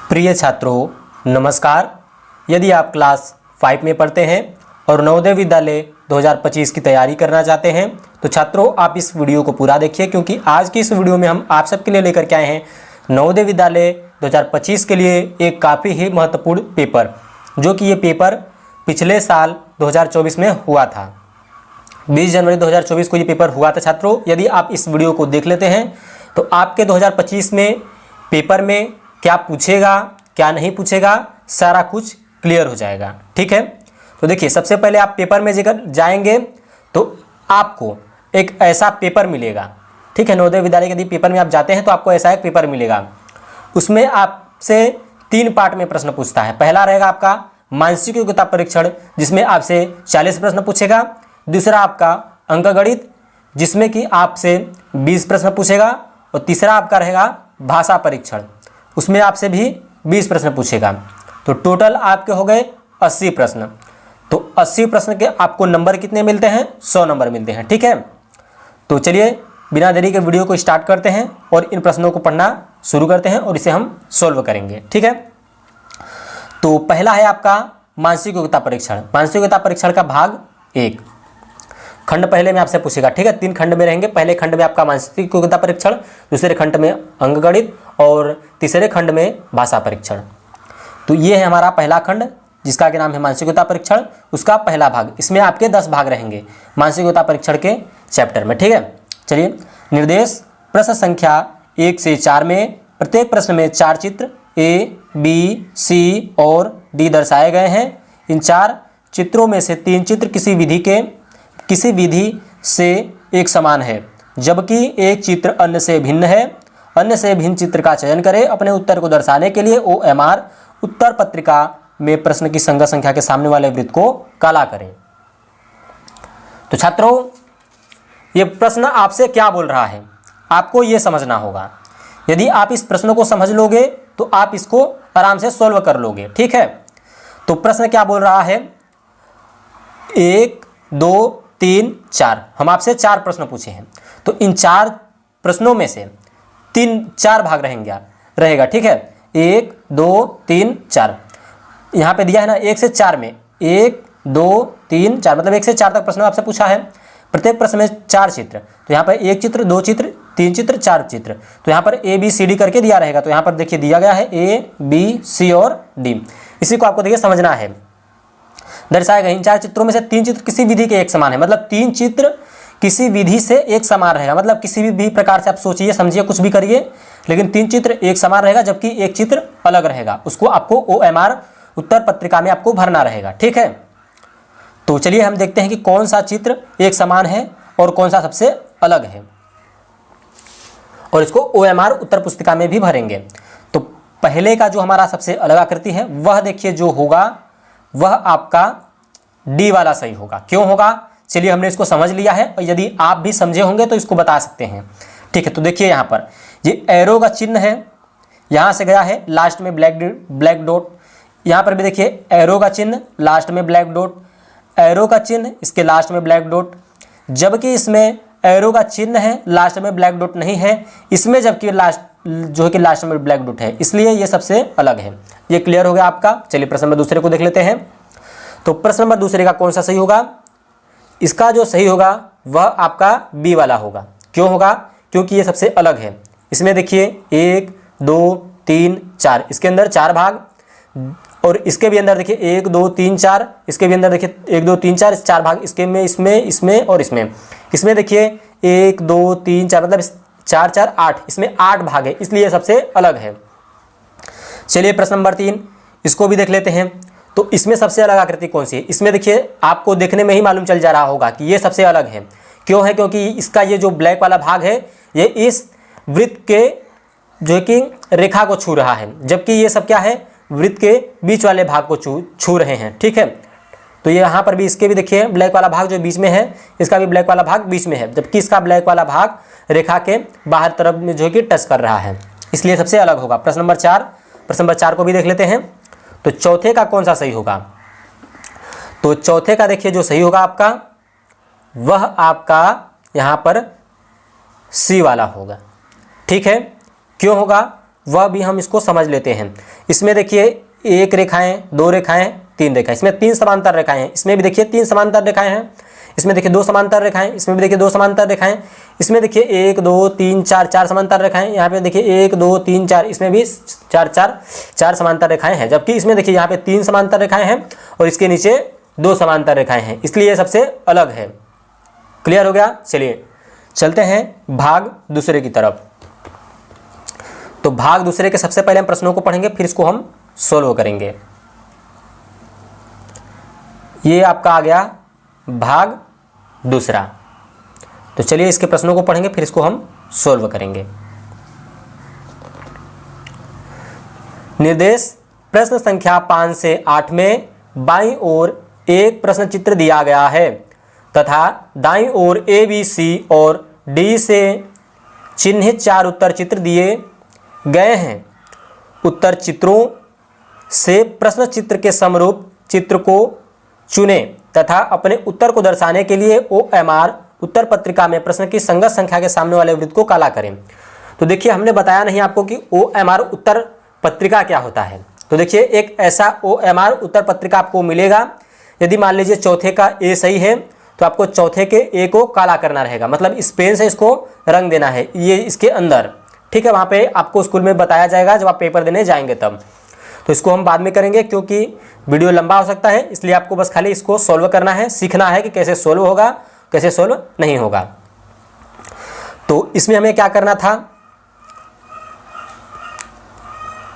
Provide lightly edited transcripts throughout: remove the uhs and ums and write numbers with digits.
प्रिय छात्रों नमस्कार। यदि आप क्लास 5 में पढ़ते हैं और नवोदय विद्यालय 2025 की तैयारी करना चाहते हैं तो छात्रों आप इस वीडियो को पूरा देखिए, क्योंकि आज की इस वीडियो में हम आप सबके लिए लेकर के आए हैं नवोदय विद्यालय 2025 के लिए एक काफ़ी ही महत्वपूर्ण पेपर, जो कि ये पेपर पिछले साल 2024 में हुआ था। 20 जनवरी 2024 को ये पेपर हुआ था छात्रों। यदि आप इस वीडियो को देख लेते हैं तो आपके 2025 में पेपर में क्या पूछेगा क्या नहीं पूछेगा सारा कुछ क्लियर हो जाएगा। ठीक है, तो देखिए सबसे पहले आप पेपर में जब जाएंगे तो आपको एक ऐसा पेपर मिलेगा। ठीक है, नवोदय विद्यालय के यदि पेपर में आप जाते हैं तो आपको ऐसा एक पेपर मिलेगा। उसमें आपसे 3 पार्ट में प्रश्न पूछता है। पहला रहेगा आपका मानसिक योग्यता परीक्षण, जिसमें आपसे 40 प्रश्न पूछेगा। दूसरा आपका अंकगणित, जिसमें कि आपसे 20 प्रश्न पूछेगा। और तीसरा आपका रहेगा भाषा परीक्षण, उसमें आपसे भी 20 प्रश्न पूछेगा। तो टोटल आपके हो गए 80 प्रश्न। तो 80 प्रश्न के आपको नंबर कितने मिलते हैं? 100 नंबर मिलते हैं। ठीक है, तो चलिए बिना देरी के वीडियो को स्टार्ट करते हैं और इन प्रश्नों को पढ़ना शुरू करते हैं और इसे हम सोल्व करेंगे। ठीक है, तो पहला है आपका मानसिक योग्यता परीक्षण। मानसिक योग्यता परीक्षण का भाग 1 खंड पहले में आपसे पूछेगा। ठीक है, 3 खंड में रहेंगे। पहले खंड में आपका मानसिक योग्यता परीक्षण, दूसरे खंड में अंकगणित और तीसरे खंड में भाषा परीक्षण। तो ये है हमारा पहला खंड, जिसका नाम है मानसिक योग्यता परीक्षण। उसका पहला भाग, इसमें आपके 10 भाग रहेंगे मानसिक योग्यता परीक्षण के चैप्टर में। ठीक है, चलिए निर्देश प्रश्न संख्या 1 से 4 में प्रत्येक प्रश्न में 4 चित्र A, B, C और D दर्शाए गए हैं। इन 4 चित्रों में से 3 चित्र किसी विधि से एक समान है, जबकि एक चित्र अन्य से भिन्न है। अन्य से भिन्न चित्र का चयन करें। अपने उत्तर को दर्शाने के लिए OMR उत्तर पत्रिका में प्रश्न की संगत संख्या के सामने वाले वृत्त को काला करें। तो छात्रों ये प्रश्न आपसे क्या बोल रहा है, आपको ये समझना होगा। यदि आप इस प्रश्न को समझ लोगे तो आप इसको आराम से सॉल्व कर लोगे। ठीक है, तो प्रश्न क्या बोल रहा है? 1, 2, 3, 4 हम आपसे 4 प्रश्न पूछे हैं। तो इन 4 प्रश्नों में से 4 भाग रहेगा। ठीक है, 1, 2, 3, 4 यहाँ पे दिया है ना। 1 से 4 में 1, 2, 3, 4 मतलब 1 से 4 तक प्रश्न आपसे पूछा है। प्रत्येक प्रश्न में 4 चित्र, तो यहाँ पर 1 चित्र, 2 चित्र, 3 चित्र, 4 चित्र। तो यहाँ पर A, B, C, D करके दिया रहेगा। तो यहाँ पर देखिए दिया गया है A, B, C और D। इसी को आपको देखिए समझना है। दर्शाए गए इन 4 चित्रों में से 3 चित्र किसी विधि के एक समान है, मतलब 3 चित्र किसी विधि से एक समान रहेगा। मतलब किसी भी प्रकार से आप सोचिए समझिए कुछ भी करिए, लेकिन 3 चित्र एक समान रहेगा जबकि एक चित्र अलग रहेगा। उसको आपको OMR उत्तर पत्रिका में आपको भरना रहेगा। ठीक है, तो चलिए हम देखते हैं कि कौन सा चित्र एक समान है और कौन सा सबसे अलग है, और इसको OMR उत्तर पुस्तिका में भी भरेंगे। तो पहले का जो हमारा सबसे अलग आकृति है वह देखिए जो होगा वह आपका D वाला सही होगा। क्यों होगा? चलिए हमने इसको समझ लिया है, और यदि आप भी समझे होंगे तो इसको बता सकते हैं। ठीक है, तो देखिए यहाँ पर ये एरो का चिन्ह है, यहाँ से गया है लास्ट में ब्लैक डॉट। यहाँ पर भी देखिए एरो का चिन्ह, लास्ट में ब्लैक डॉट, एरो का चिन्ह, इसके लास्ट में ब्लैक डॉट। जबकि इसमें एरो का चिन्ह है, लास्ट में ब्लैक डॉट नहीं है। इसमें जबकि लास्ट में ब्लैक डॉट है, इसलिए ये सबसे अलग है। ये क्लियर हो गया आपका। चलिए प्रश्न नंबर दूसरे को देख लेते हैं। तो प्रश्न नंबर दूसरे का कौन सा सही होगा? इसका जो सही होगा वह आपका B वाला होगा। क्यों होगा? क्योंकि ये सबसे अलग है। इसमें देखिए 1, 2, 3, 4, इसके अंदर 4 भाग, और इसके भी अंदर देखिए 1, 2, 3, 4, इसके भी अंदर देखिए 1, 2, 3, 4, 4 भाग इसके में, इसमें और इसमें देखिए 1, 2, 3, 4 मतलब 4, 4, 8, इसमें 8 भाग है, इसलिए सबसे अलग है। चलिए प्रश्न नंबर 3 इसको भी देख लेते हैं। तो इसमें सबसे अलग आकृति कौन सी है? इसमें देखिए आपको देखने में ही मालूम चल जा रहा होगा कि ये सबसे अलग है। क्यों है? क्योंकि इसका ये जो ब्लैक वाला भाग है ये इस वृत्त के जो कि रेखा को छू रहा है, जबकि ये सब क्या है? वृत्त के बीच वाले भाग को छू रहे हैं। ठीक है, तो ये यहाँ पर भी इसके भी देखिए ब्लैक वाला भाग जो बीच में है, इसका भी ब्लैक वाला भाग बीच में है, जबकि इसका ब्लैक वाला भाग रेखा के बाहर तरफ में जो है कि टच कर रहा है, इसलिए सबसे अलग होगा। प्रश्न नंबर 4 को भी देख लेते हैं। तो चौथे का कौन सा सही होगा? तो चौथे का देखिए जो सही होगा आपका वह आपका यहाँ पर C वाला होगा। ठीक है, क्यों होगा? वह भी हम इसको समझ लेते हैं। इसमें देखिए 1 रेखाएं, 2 रेखाएं, 3 रेखाएं, इसमें 3 समांतर रेखाएं हैं। इसमें भी देखिए 3 समांतर रेखाएं हैं। इसमें देखिए 2 समांतर रेखाएं, इसमें भी देखिए 2 समांतर रेखाएं, इसमें देखिए 1 2 3 4 4 समांतर रेखाएं, यहाँ पे देखिए 1 2 3 4, इसमें भी 4 समांतर रेखाएं हैं। जबकि इसमें देखिए यहाँ पे 3 समांतर रेखाएं हैं और इसके नीचे 2 समांतर रेखाएं हैं, इसलिए सबसे अलग है। क्लियर हो गया। चलिए चलते हैं भाग दूसरे की तरफ। तो भाग दूसरे के सबसे पहले हम प्रश्नों को पढ़ेंगे, फिर इसको हम सोल्व करेंगे। ये आपका आ गया भाग दूसरा। तो चलिए इसके प्रश्नों को पढ़ेंगे, फिर इसको हम सोल्व करेंगे। निर्देश प्रश्न संख्या 5 से 8 में बाईं ओर एक प्रश्न चित्र दिया गया है तथा दाईं ओर ए बी सी और डी से चिन्हित 4 उत्तर चित्र दिए गए हैं। उत्तर चित्रों से प्रश्न चित्र के समरूप चित्र को चुनें तथा अपने उत्तर को दर्शाने के लिए OMR उत्तर पत्रिका में प्रश्न की संगत संख्या के सामने वाले वृत्त को काला करें। तो देखिए हमने बताया नहीं आपको कि OMR उत्तर पत्रिका क्या होता है। तो देखिए एक ऐसा OMR उत्तर पत्रिका आपको मिलेगा, यदि मान लीजिए चौथे का ए सही है तो आपको चौथे के ए को काला करना रहेगा, मतलब इस पेन से इसको रंग देना है, ये इसके अंदर। ठीक है, वहाँ पे आपको स्कूल में बताया जाएगा जब आप पेपर देने जाएंगे तब। तो इसको हम बाद में करेंगे क्योंकि वीडियो लंबा हो सकता है, इसलिए आपको बस खाली इसको सोल्व करना है, सीखना है कि कैसे सोल्व होगा कैसे सोल्व नहीं होगा। तो इसमें हमें क्या करना था,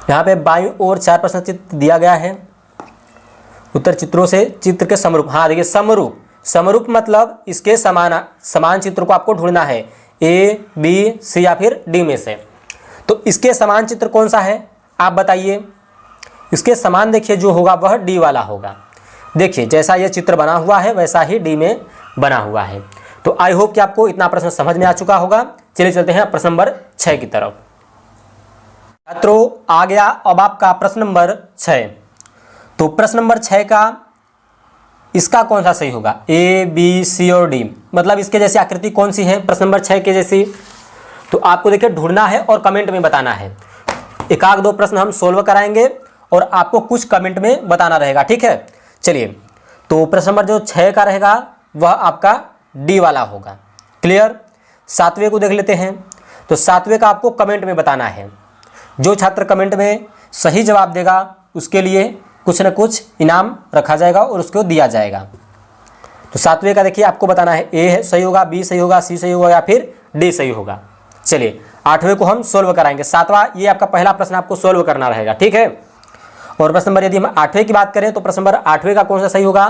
यहाँ पे बाईं ओर 4 प्रश्न चित्र दिया गया है। उत्तर चित्रों से चित्र के समरूप, हाँ देखिए समरूप, समरूप मतलब इसके समान चित्र को आपको ढूंढना है, ए बी सी या फिर डी में से। तो इसके समान चित्र कौन सा है आप बताइए। इसके समान देखिए जो होगा वह डी वाला होगा। देखिए जैसा ये चित्र बना हुआ है वैसा ही डी में बना हुआ है। तो आई होप कि आपको इतना प्रश्न समझ में आ चुका होगा। चलिए चलते हैं प्रश्न नंबर 6 की तरफ। छात्रों आ गया अब आपका प्रश्न नंबर 6। तो प्रश्न नंबर 6 का इसका कौन सा सही होगा, ए बी सी और डी, मतलब इसके जैसी आकृति कौन सी है प्रश्न नंबर 6 के जैसी। तो आपको देखिए ढूंढना है और कमेंट में बताना है। एक आध 2 प्रश्न हम सोल्व कराएंगे और आपको कुछ कमेंट में बताना रहेगा, ठीक है। चलिए तो प्रश्न नंबर जो 6 का रहेगा वह आपका डी वाला होगा। क्लियर। 7वें को देख लेते हैं। तो 7वें का आपको कमेंट में बताना है। जो छात्र कमेंट में सही जवाब देगा उसके लिए कुछ न कुछ इनाम रखा जाएगा और उसको दिया जाएगा। तो 7वें का देखिए आपको बताना है, ए सही होगा, बी सही होगा, सी सही होगा या फिर डी सही होगा। चलिए 8वें को हम सोल्व कराएंगे। 7वां ये आपका पहला प्रश्न आपको सोल्व करना रहेगा, ठीक है। और प्रश्न नंबर यदि हम 8वें की बात करें तो प्रश्न नंबर 8वें का कौन सा सही होगा,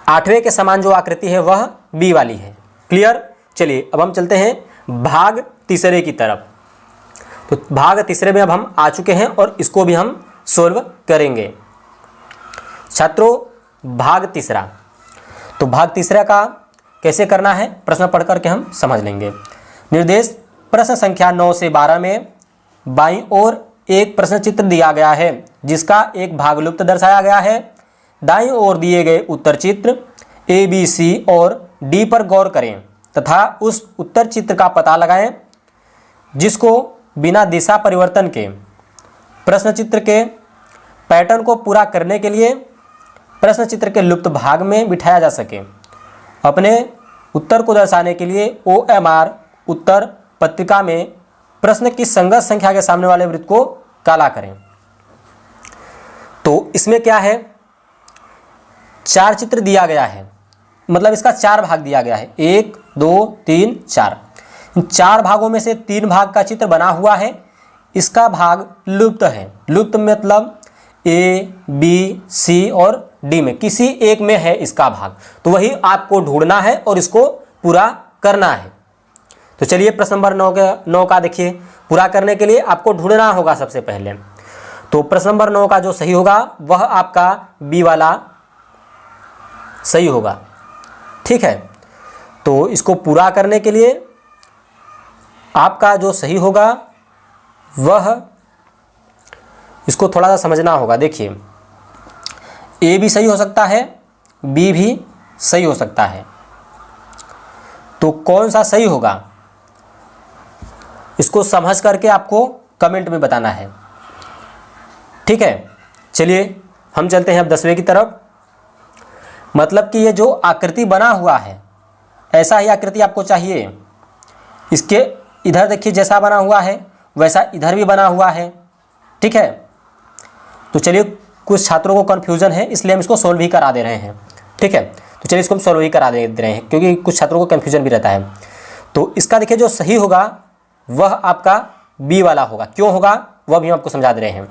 8वें के समान जो आकृति है वह बी वाली है। क्लियर। चलिए अब हम चलते हैं भाग तीसरे की तरफ। तो भाग तीसरे में अब हम आ चुके हैं और इसको भी हम सोल्व करेंगे। छात्रों भाग तीसरा, तो भाग तीसरा का कैसे करना है प्रश्न पढ़ करके हम समझ लेंगे। निर्देश प्रश्न संख्या 9 से 12 में बाईं ओर एक प्रश्न चित्र दिया गया है जिसका एक भाग लुप्त दर्शाया गया है। दाईं ओर दिए गए उत्तर चित्र ए बी सी और डी पर गौर करें तथा उस उत्तर चित्र का पता लगाएं जिसको बिना दिशा परिवर्तन के प्रश्न चित्र के पैटर्न को पूरा करने के लिए प्रश्न चित्र के लुप्त भाग में बिठाया जा सके। अपने उत्तर को दर्शाने के लिए OMR उत्तर पत्रिका में प्रश्न की संगत संख्या के सामने वाले वृत्त को काला करें। तो इसमें क्या है, 4 चित्र दिया गया है, मतलब इसका 4 भाग दिया गया है, 1 2 3 4। इन 4 भागों में से 3 भाग का चित्र बना हुआ है, इसका भाग लुप्त है। लुप्त मतलब ए बी सी और डी में किसी एक में है इसका भाग, तो वही आपको ढूंढना है और इसको पूरा करना है। तो चलिए प्रश्न नंबर 9 का देखिए, पूरा करने के लिए आपको ढूंढना होगा सबसे पहले। तो प्रश्न नंबर 9 का जो सही होगा वह आपका बी वाला सही होगा, ठीक है। तो इसको पूरा करने के लिए आपका जो सही होगा वह, इसको थोड़ा सा समझना होगा। देखिए ए भी सही हो सकता है, बी भी सही हो सकता है, तो कौन सा सही होगा इसको समझ करके आपको कमेंट में बताना है। ठीक है, चलिए हम चलते हैं अब 10वें की तरफ। मतलब कि ये जो आकृति बना हुआ है, ऐसा ही आकृति आपको चाहिए। इसके इधर देखिए जैसा बना हुआ है वैसा इधर भी बना हुआ है। ठीक है, तो चलिए कुछ छात्रों को कन्फ्यूज़न है इसलिए हम इसको सोल्व ही करा दे रहे हैं। ठीक है, तो चलिए इसको हम सोल्व ही करा दे रहे हैं क्योंकि कुछ छात्रों को कन्फ्यूजन भी रहता है। तो इसका देखिए जो सही होगा वह आपका बी वाला होगा। क्यों होगा वह भी हम आपको समझा दे रहे हैं।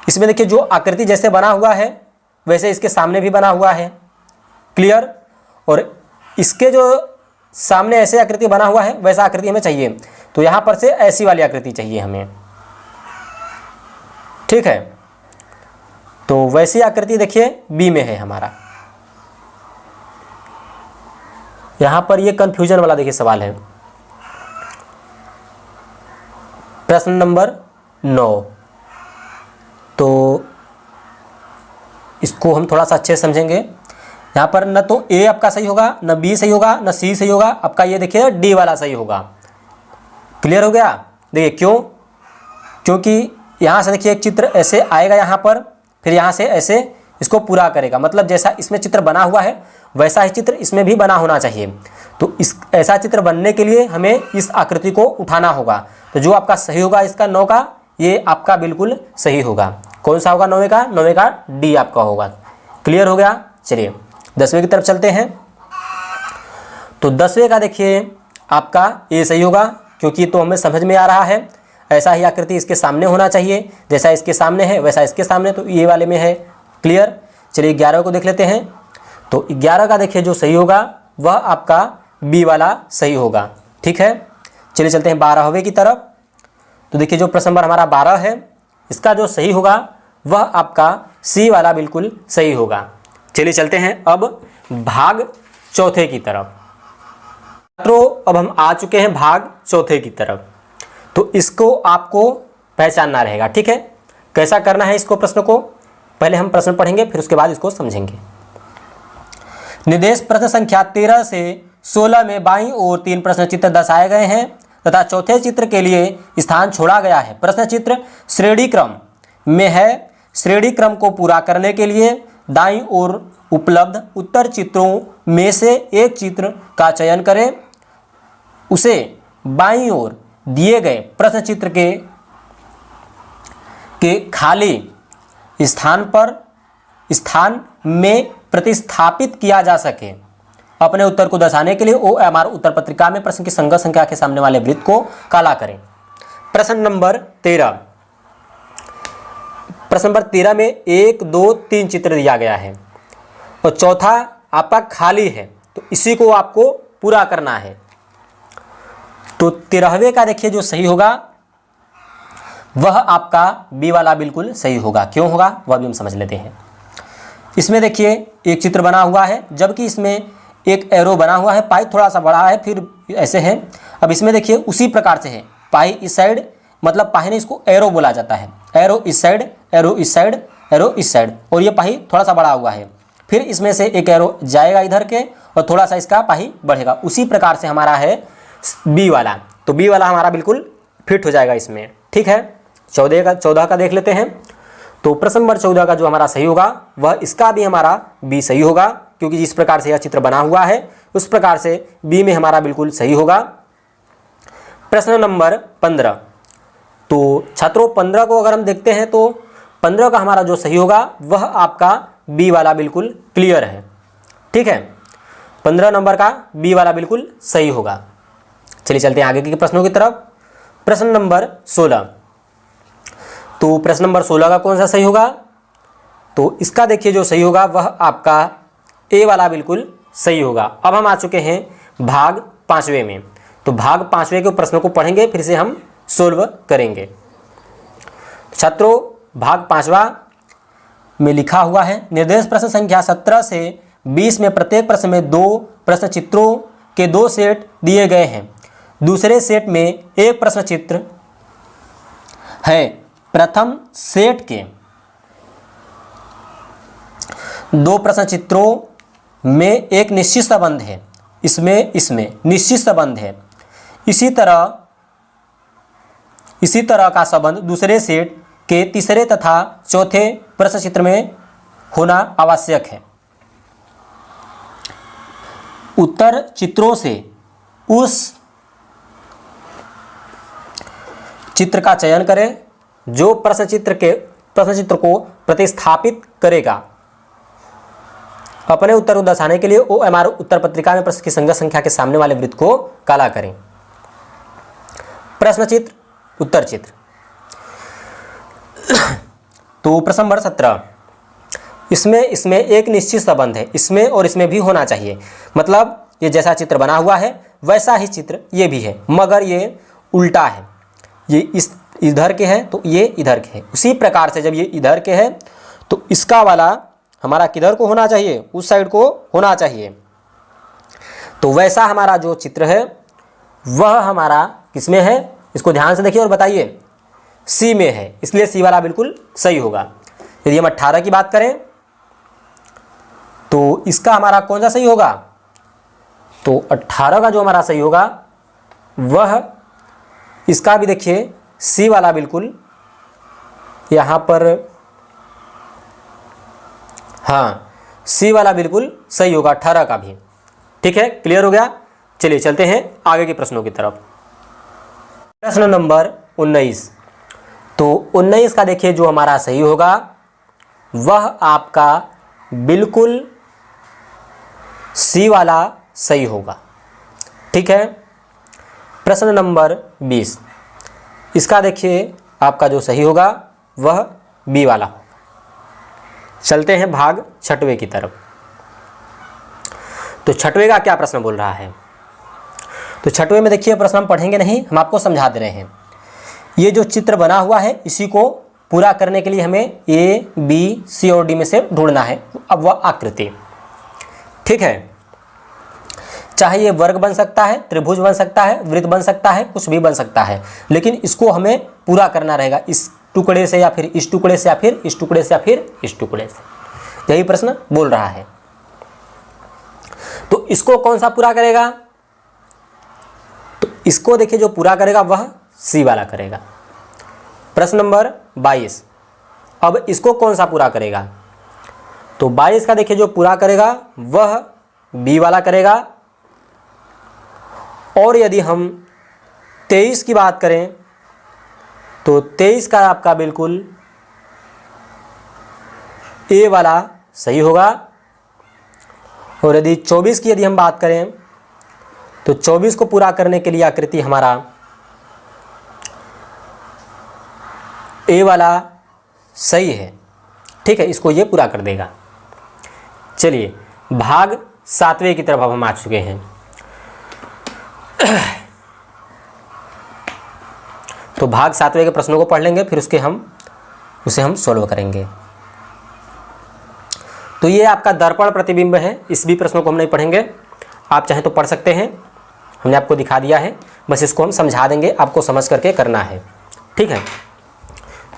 इसमें देखिए जो आकृति जैसे बना हुआ है वैसे इसके सामने भी बना हुआ है। क्लियर। और इसके जो सामने ऐसे आकृति बना हुआ है वैसा आकृति हमें चाहिए, तो यहाँ पर से ऐसी वाली आकृति चाहिए हमें। ठीक है, तो वैसी आकृति देखिए बी में है हमारा। यहाँ पर ये कंफ्यूजन वाला देखिए सवाल है। प्रश्न नंबर 9, तो इसको हम थोड़ा सा अच्छे से समझेंगे। यहाँ पर न तो ए आपका सही होगा, न बी सही होगा, न सी सही होगा, आपका ये देखिए डी वाला सही होगा। क्लियर हो गया। देखिए क्यों, क्योंकि यहाँ से देखिए एक चित्र ऐसे आएगा यहाँ पर, फिर यहाँ से ऐसे इसको पूरा करेगा। मतलब जैसा इसमें चित्र बना हुआ है वैसा ही चित्र इसमें भी बना होना चाहिए। तो इस ऐसा चित्र बनने के लिए हमें इस आकृति को उठाना होगा। तो जो आपका सही होगा इसका 9 का, ये आपका बिल्कुल सही होगा। कौन सा होगा 9वें का? 9वें का डी आपका होगा। क्लियर हो गया। चलिए 10वें की तरफ चलते हैं। तो 10वें का देखिए आपका ये सही होगा क्योंकि तो हमें समझ में आ रहा है ऐसा ही आकृति इसके सामने होना चाहिए, जैसा इसके सामने है वैसा इसके सामने, तो ये वाले में है। क्लियर। चलिए 11 को देख लेते हैं। तो 11 का देखिए जो सही होगा वह आपका बी वाला सही होगा। ठीक है, चलिए चलते हैं 12वें की तरफ। तो देखिए जो प्रश्न नंबर हमारा 12 है, इसका जो सही होगा वह आपका सी वाला बिल्कुल सही होगा। चलिए चलते हैं अब भाग चौथे की तरफ। छात्रों अब हम आ चुके हैं भाग चौथे की तरफ। तो इसको आपको पहचानना रहेगा। ठीक है, कैसा करना है इसको, प्रश्न को पहले हम प्रश्न पढ़ेंगे फिर उसके बाद इसको समझेंगे। निर्देश प्रश्न संख्या 13 से 16 में बाईं ओर 3 प्रश्न चित्र दर्शाए गए हैं तथा चौथे चित्र के लिए स्थान छोड़ा गया है। प्रश्न चित्र श्रेणी क्रम में है। श्रेणी क्रम को पूरा करने के लिए दाईं ओर उपलब्ध उत्तर चित्रों में से एक चित्र का चयन करें। उसे बाईं ओर दिए गए प्रश्न चित्र के खाली स्थान में प्रतिस्थापित किया जा सके। अपने उत्तर को दर्शाने के लिए OMR उत्तर पत्रिका में प्रश्न की संगत संख्या के सामने वाले वृत्त को काला करें। प्रश्न नंबर 13। प्रश्न नंबर 13 में 1, 2, 3 चित्र दिया गया है और चौथा आपका खाली है, तो इसी को आपको पूरा करना है। तो 13वें का देखिए जो सही होगा वह आपका बी वाला बिल्कुल सही होगा। क्यों होगा वह भी हम समझ लेते हैं। इसमें देखिए एक चित्र बना हुआ है, जबकि इसमें एक एरो बना हुआ है, पाई थोड़ा सा बड़ा है फिर ऐसे है। अब इसमें देखिए उसी प्रकार से है, पाई इस साइड, मतलब पाई ने इसको एरो बोला जाता है। एरो इस साइड, एरो इस साइड, एरो इस साइड, और ये पाई थोड़ा सा बड़ा हुआ है। फिर इसमें से एक एरो जाएगा इधर के और थोड़ा सा इसका पाई बढ़ेगा। उसी प्रकार से हमारा है बी वाला, तो बी वाला हमारा बिल्कुल फिट हो जाएगा इसमें। ठीक है, 14 का देख लेते हैं। तो प्रश्न नंबर 14 का जो हमारा सही होगा वह इसका भी हमारा बी सही होगा, क्योंकि जिस प्रकार से यह चित्र बना हुआ है उस प्रकार से बी में हमारा बिल्कुल सही होगा। प्रश्न नंबर 15। तो छात्रों 15 को अगर हम देखते हैं तो 15 का हमारा जो सही होगा वह आपका बी वाला बिल्कुल क्लियर है। ठीक है, 15 नंबर का बी वाला बिल्कुल सही होगा। चलिए चलते हैं आगे के प्रश्नों की तरफ। प्रश्न नंबर 16। तो प्रश्न नंबर 16 का कौन सा सही होगा? तो इसका देखिए जो सही होगा वह आपका ए वाला बिल्कुल सही होगा। अब हम आ चुके हैं भाग 5वें में। तो भाग 5वें के प्रश्नों को पढ़ेंगे फिर से हम सोल्व करेंगे। छात्रों भाग 5वां में लिखा हुआ है, निर्देश प्रश्न संख्या 17 से 20 में प्रत्येक प्रश्न में 2 प्रश्न चित्रों के 2 सेट दिए गए हैं। दूसरे सेट में एक प्रश्न चित्र है। प्रथम सेट के 2 प्रश्न चित्रों में एक निश्चित संबंध है। इसमें निश्चित संबंध है। इसी तरह इसी तरह का संबंध दूसरे सेट के तीसरे तथा चौथे प्रश्न चित्र में होना आवश्यक है। उत्तर चित्रों से उस चित्र का चयन करें जो प्रश्न चित्र को प्रतिस्थापित करेगा। अपने उत्तर को दर्शाने के लिए OMR उत्तर पत्रिका में प्रश्न की संगत संख्या के सामने वाले वृत्त को काला करें। प्रश्न चित्र, उत्तर चित्र। तो प्रश्न नंबर 17, इसमें एक निश्चित संबंध है, इसमें और इसमें भी होना चाहिए। मतलब ये जैसा चित्र बना हुआ है वैसा ही चित्र ये भी है, मगर ये उल्टा है। ये इस इधर के है तो ये इधर के है। उसी प्रकार से जब ये इधर के है तो इसका वाला हमारा किधर को होना चाहिए, उस साइड को होना चाहिए। तो वैसा हमारा जो चित्र है वह हमारा किसमें है, इसको ध्यान से देखिए और बताइए। सी में है, इसलिए सी वाला बिल्कुल सही होगा। यदि हम 18 की बात करें तो इसका हमारा कौन सा सही होगा, तो 18 का जो हमारा सही होगा वह इसका भी देखिए सी वाला बिल्कुल यहाँ पर, हाँ सी वाला बिल्कुल सही होगा 18 का भी। ठीक है, क्लियर हो गया। चलिए चलते हैं आगे के प्रश्नों की तरफ। प्रश्न नंबर 19, तो 19 का देखिए जो हमारा सही होगा वह आपका बिल्कुल सी वाला सही होगा। ठीक है। प्रश्न नंबर 20, इसका देखिए आपका जो सही होगा वह बी वाला। चलते हैं भाग छठवें की तरफ। तो छठवें का क्या प्रश्न बोल रहा है, तो छठवें में देखिए प्रश्न हम पढ़ेंगे नहीं, हम आपको समझा दे रहे हैं। ये जो चित्र बना हुआ है इसी को पूरा करने के लिए हमें A, B, C और D में से ढूंढना है। अब वह आकृति, ठीक है, चाहे ये वर्ग बन सकता है, त्रिभुज बन सकता है, वृत्त बन सकता है, कुछ भी बन सकता है, लेकिन इसको हमें पूरा करना रहेगा इस टुकड़े से या फिर इस टुकड़े से या फिर इस टुकड़े से या फिर इस टुकड़े से। यही प्रश्न बोल रहा है। तो इसको कौन सा पूरा करेगा, तो इसको देखिए जो पूरा करेगा वह सी वाला करेगा। प्रश्न नंबर 22, अब इसको कौन सा पूरा करेगा, तो 22 का देखिए जो पूरा करेगा वह बी वाला करेगा। और यदि हम 23 की बात करें तो 23 का आपका बिल्कुल ए वाला सही होगा। और यदि 24 की यदि हम बात करें तो 24 को पूरा करने के लिए आकृति हमारा ए वाला सही है। ठीक है, इसको ये पूरा कर देगा। चलिए भाग 7वें की तरफ अब हम आ चुके हैं। तो भाग 7वें के प्रश्नों को पढ़ लेंगे, फिर उसे हम सॉल्व करेंगे। तो ये आपका दर्पण प्रतिबिंब है, इस भी प्रश्नों को हम नहीं पढ़ेंगे, आप चाहें तो पढ़ सकते हैं, हमने आपको दिखा दिया है, बस इसको हम समझा देंगे, आपको समझ करके करना है। ठीक है,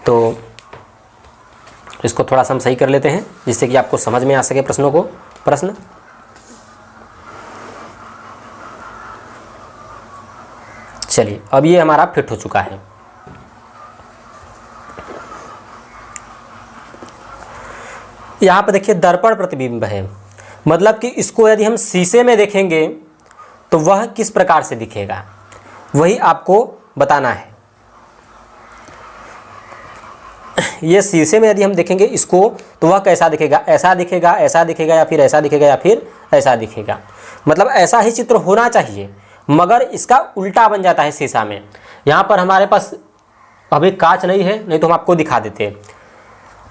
तो इसको थोड़ा सा हम सही कर लेते हैं जिससे कि आपको समझ में आ सके प्रश्नों को। प्रश्न चलिए, अब ये हमारा फिट हो चुका है। यहाँ पर देखिए दर्पण प्रतिबिंब है, मतलब कि इसको यदि हम शीशे में देखेंगे तो वह किस प्रकार से दिखेगा वही आपको बताना है। ये शीशे में यदि हम देखेंगे इसको तो वह कैसा दिखेगा, ऐसा दिखेगा, ऐसा दिखेगा, या फिर ऐसा दिखेगा, या फिर ऐसा दिखेगा। मतलब ऐसा ही चित्र होना चाहिए, मगर इसका उल्टा बन जाता है शीशा में। यहाँ पर हमारे पास अभी कांच नहीं है, नहीं तो हम आपको दिखा देते।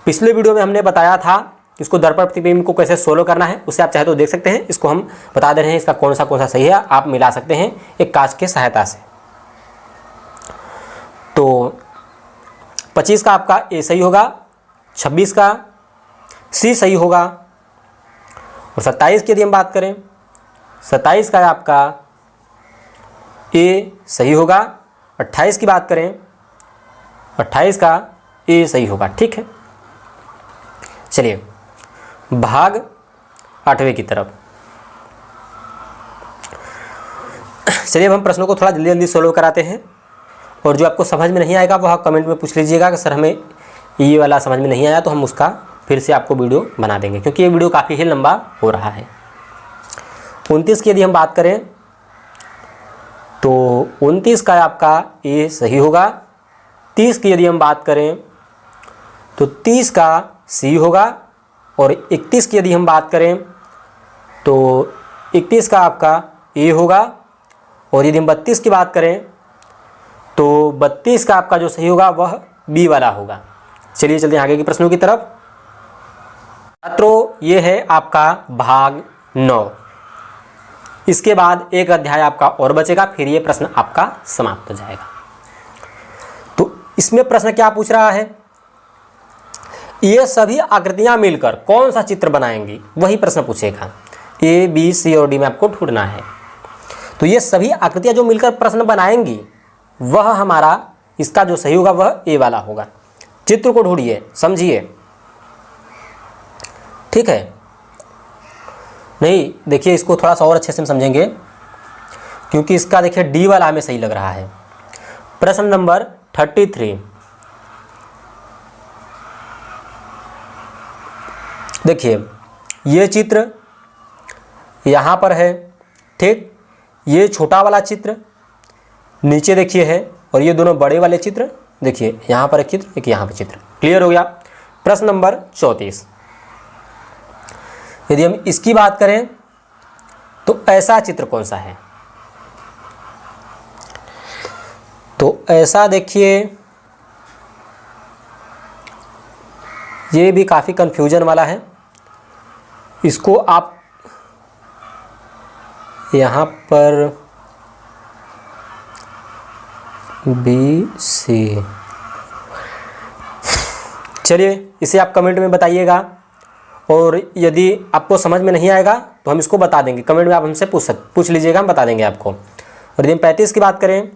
पिछले वीडियो में हमने बताया था इसको दर्पण प्रतिबिंब को कैसे सोल्व करना है, उससे आप चाहे तो देख सकते हैं। इसको हम बता दे रहे हैं, इसका कौन सा सही है, आप मिला सकते हैं एक कांच की सहायता से। तो 25 का आपका ए सही होगा, 26 का सी सही होगा, और 27 की यदि हम बात करें 27 का आपका ए सही होगा, 28 की बात करें 28 का ए सही होगा। ठीक है, चलिए भाग 8वें की तरफ। चलिए अब हम प्रश्नों को थोड़ा जल्दी जल्दी सोल्व कराते हैं और जो आपको समझ में नहीं आएगा वो आप कमेंट में पूछ लीजिएगा कि सर हमें ये वाला समझ में नहीं आया, तो हम उसका फिर से आपको वीडियो बना देंगे, क्योंकि ये वीडियो काफ़ी ही लंबा हो रहा है। 29 की यदि हम बात करें तो 29 का आपका ए सही होगा। 30 की यदि हम बात करें तो 30 का सी होगा। और 31 की यदि हम बात करें तो 31 का आपका ए होगा। और यदि हम 32 की बात करें तो 32 का आपका जो सही होगा वह बी वाला होगा। चलिए चलते हैं आगे के प्रश्नों की तरफ। छात्रों, ये है आपका भाग 9। इसके बाद एक अध्याय आपका और बचेगा, फिर ये प्रश्न आपका समाप्त हो जाएगा। तो इसमें प्रश्न क्या पूछ रहा है, ये सभी आकृतियां मिलकर कौन सा चित्र बनाएंगी, वही प्रश्न पूछेगा। ए, बी, सी और डी में आपको ढूंढना है। तो ये सभी आकृतियां जो मिलकर प्रश्न बनाएंगी वह हमारा, इसका जो सही होगा वह ए वाला होगा। चित्र को ढूंढिए, समझिए, ठीक है। नहीं देखिए, इसको थोड़ा सा और अच्छे से समझेंगे, क्योंकि इसका देखिए डी वाला हमें सही लग रहा है। प्रश्न नंबर 33 देखिए, ये चित्र यहाँ पर है, ठीक। ये छोटा वाला चित्र नीचे देखिए है, और ये दोनों बड़े वाले चित्र देखिए, यहाँ पर एक चित्र, एक यहाँ पर चित्र। क्लियर हो गया। प्रश्न नंबर 34 यदि हम इसकी बात करें तो ऐसा चित्र कौन सा है, तो ऐसा देखिए, ये भी काफ़ी कंफ्यूजन वाला है। इसको आप यहाँ पर बी सी, चलिए इसे आप कमेंट में बताइएगा, और यदि आपको समझ में नहीं आएगा तो हम इसको बता देंगे। कमेंट में आप हमसे पूछ लीजिएगा, हम बता देंगे आपको। और यदि हम 35 की बात करें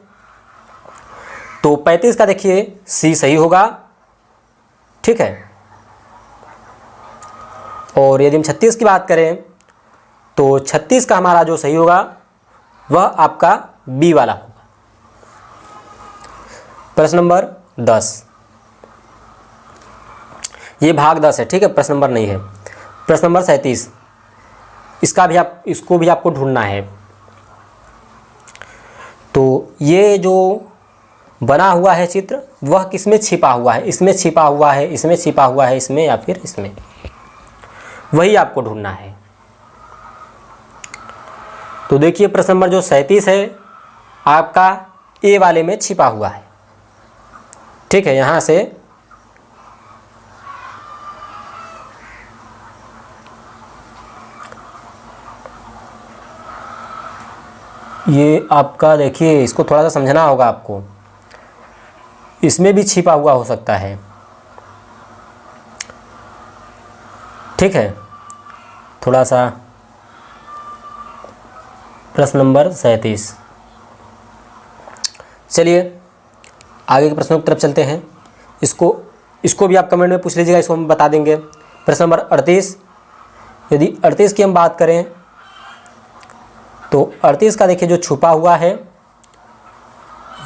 तो 35 का देखिए सी सही होगा, ठीक है। और यदि हम 36 की बात करें तो 36 का हमारा जो सही होगा वह आपका बी वाला होगा। प्रश्न नंबर 10, ये भाग 10 है, ठीक है, प्रश्न नंबर नहीं है। प्रश्न नंबर 37, इसको भी आपको ढूंढना है। तो ये जो बना हुआ है चित्र वह किसमें छिपा हुआ है, इसमें छिपा हुआ है, इसमें छिपा हुआ है, इसमें या फिर इसमें, वही आपको ढूंढना है। तो देखिए प्रश्न नंबर जो 37 है आपका ए वाले में छिपा हुआ है, ठीक है। यहाँ से ये आपका देखिए, इसको थोड़ा सा समझना होगा आपको, इसमें भी छिपा हुआ हो सकता है, ठीक है। थोड़ा सा प्रश्न नंबर 37, चलिए आगे के प्रश्नों की तरफ चलते हैं। इसको भी आप कमेंट में पूछ लीजिएगा, इसको हम बता देंगे। प्रश्न नंबर 38, यदि 38 की हम बात करें तो 38 का देखिए जो छुपा हुआ है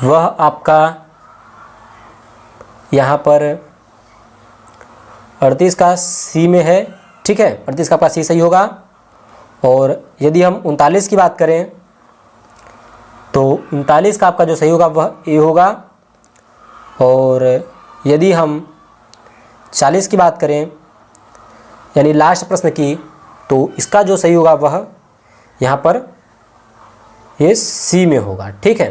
वह आपका यहाँ पर 38 का सी में है, ठीक है। 38 का आपका सी सही होगा। और यदि हम 39 की बात करें तो 39 का आपका जो सही होगा वह ए होगा। और यदि हम 40 की बात करें, यानी लास्ट प्रश्न की, तो इसका जो सही होगा वह यहाँ पर ये सी में होगा, ठीक है।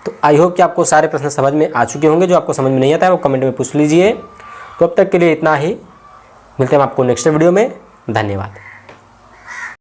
तो आई होप कि आपको सारे प्रश्न समझ में आ चुके होंगे। जो आपको समझ में नहीं आता है वो कमेंट में पूछ लीजिए। तो अब तक के लिए इतना ही, मिलते हैं आपको नेक्स्ट वीडियो में। धन्यवाद।